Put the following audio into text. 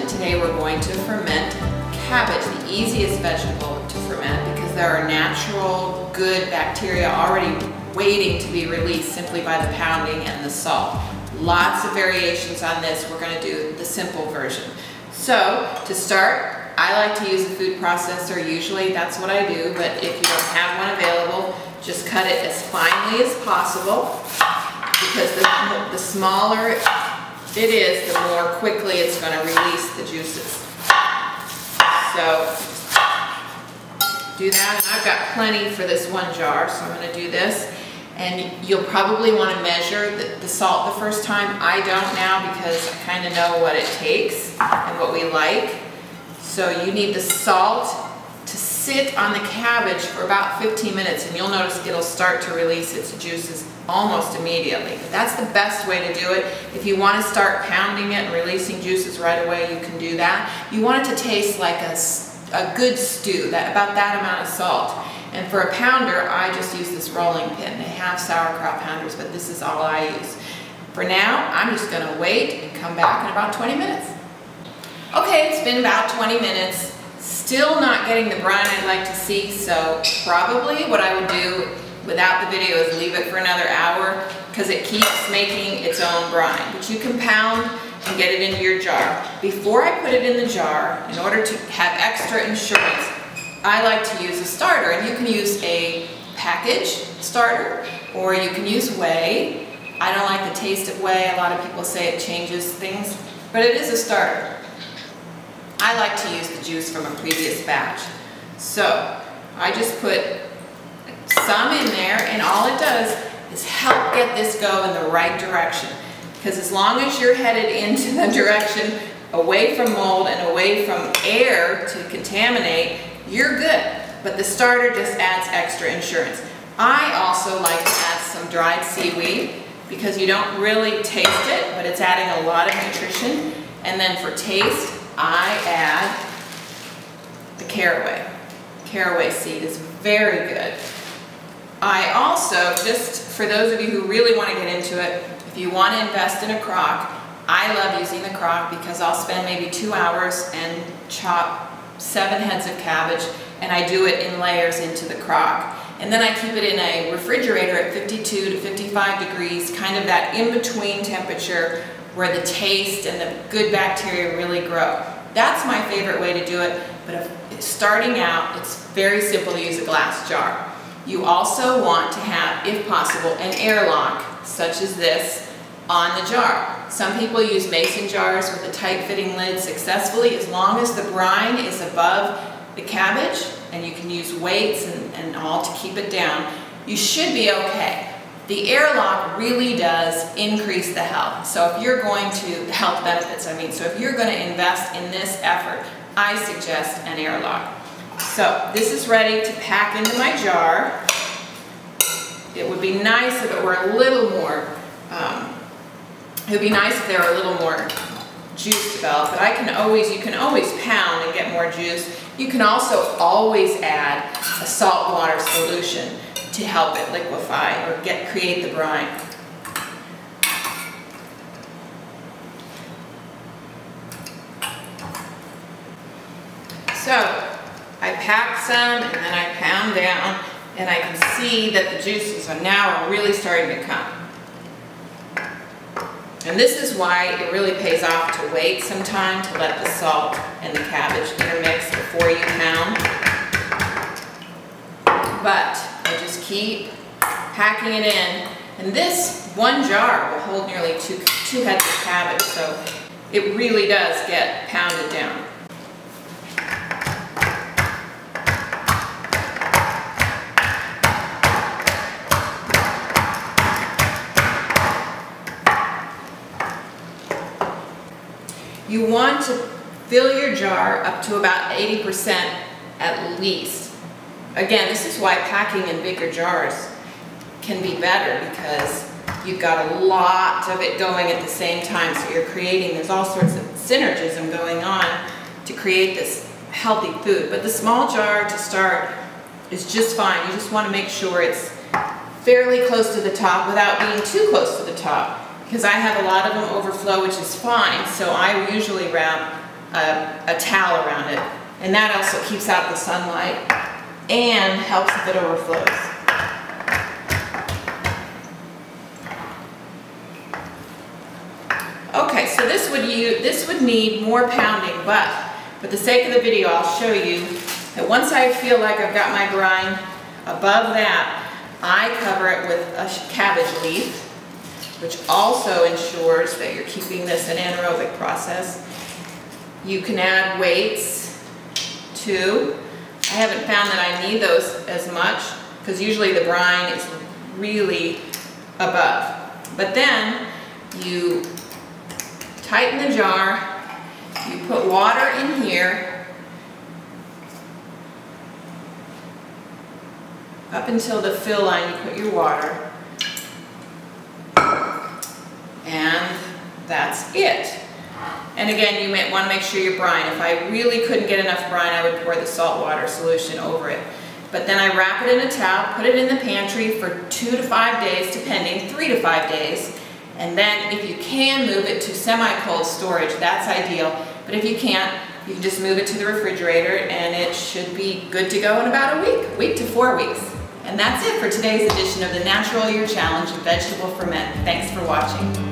and today we're going to ferment cabbage, the easiest vegetable to ferment because there are natural, good bacteria already waiting to be released simply by the pounding and the salt. Lots of variations on this. We're going to do the simple version. So, to start, I like to use a food processor. Usually that's what I do, but if you don't have one available, just cut it as finely as possible because the smaller it is, the more quickly it's going to release the juices. So do that, and I've got plenty for this one jar, so I'm going to do this. And you'll probably want to measure the salt the first time. I don't now because I kind of know what it takes and what we like. So you need the salt to sit on the cabbage for about 15 minutes, and you'll notice it'll start to release its juices almost immediately. But that's the best way to do it. If you want to start pounding it and releasing juices right away, you can do that. You want it to taste like a good stew, about that amount of salt. And for a pounder, I just use this rolling pin. They have sauerkraut pounders, but this is all I use. For now, I'm just going to wait and come back in about 20 minutes. Okay, it's been about 20 minutes. Still not getting the brine I'd like to see, so probably what I would do without the video is leave it for another hour because it keeps making its own brine. But you can pound and get it into your jar. Before I put it in the jar, in order to have extra insurance, I like to use a starter, and you can use a package starter or you can use whey. I don't like the taste of whey. A lot of people say it changes things, but it is a starter. I like to use the juice from a previous batch. So I just put some in there, and all it does is help get this go in the right direction. Because as long as you're headed into the direction away from mold and away from air to contaminate, you're good. But the starter just adds extra insurance. I also like to add some dried seaweed because you don't really taste it, but it's adding a lot of nutrition. And then for taste, I add the caraway. Caraway seed is very good. I also, just for those of you who really want to get into it, if you want to invest in a crock, I love using the crock because I'll spend maybe 2 hours and chop 7 heads of cabbage, and I do it in layers into the crock. And then I keep it in a refrigerator at 52 to 55 degrees, kind of that in-between temperature where the taste and the good bacteria really grow. That's my favorite way to do it, but if starting out, it's very simple to use a glass jar. You also want to have, if possible, an airlock, such as this, on the jar. Some people use mason jars with a tight-fitting lid successfully as long as the brine is above the cabbage, and you can use weights and all to keep it down. You should be okay. The airlock really does increase the health. So if you're going to, the health benefits I mean, so if you're going to invest in this effort, I suggest an airlock. So this is ready to pack into my jar. It would be nice if it were a little more, juice developed, but you can always pound and get more juice. You can also always add a salt water solution to help it liquefy or create the brine. So I pack some and then I pound down, and I can see that the juices are now really starting to come. And this is why it really pays off to wait some time to let the salt and the cabbage intermix before you pound. But I just keep packing it in, and this one jar will hold nearly two heads of cabbage, so it really does get pounded down. You want to fill your jar up to about 80% at least. Again, this is why packing in bigger jars can be better because you've got a lot of it going at the same time, so you're creating, there's all sorts of synergism going on to create this healthy food. But the small jar to start is just fine. You just want to make sure it's fairly close to the top without being too close to the top, because I have a lot of them overflow, which is fine, so I usually wrap a towel around it. And that also keeps out the sunlight and helps if it overflows. Okay, so this would need more pounding, but for the sake of the video, I'll show you that once I feel like I've got my brine above that, I cover it with a cabbage leaf, which also ensures that you're keeping this an anaerobic process. You can add weights too. I haven't found that I need those as much because usually the brine is really above. But then you tighten the jar, you put water in here up until the fill line, you put your water, and that's it. And again, you might want to make sure your brine, if I really couldn't get enough brine, I would pour the salt water solution over it. But then I wrap it in a towel, put it in the pantry for 2 to 5 days, depending, 3 to 5 days. And then if you can move it to semi-cold storage, that's ideal. But if you can't, you can just move it to the refrigerator and it should be good to go in about a week to 4 weeks. And that's it for today's edition of the Natural Year Challenge Vegetable Ferment. Thanks for watching.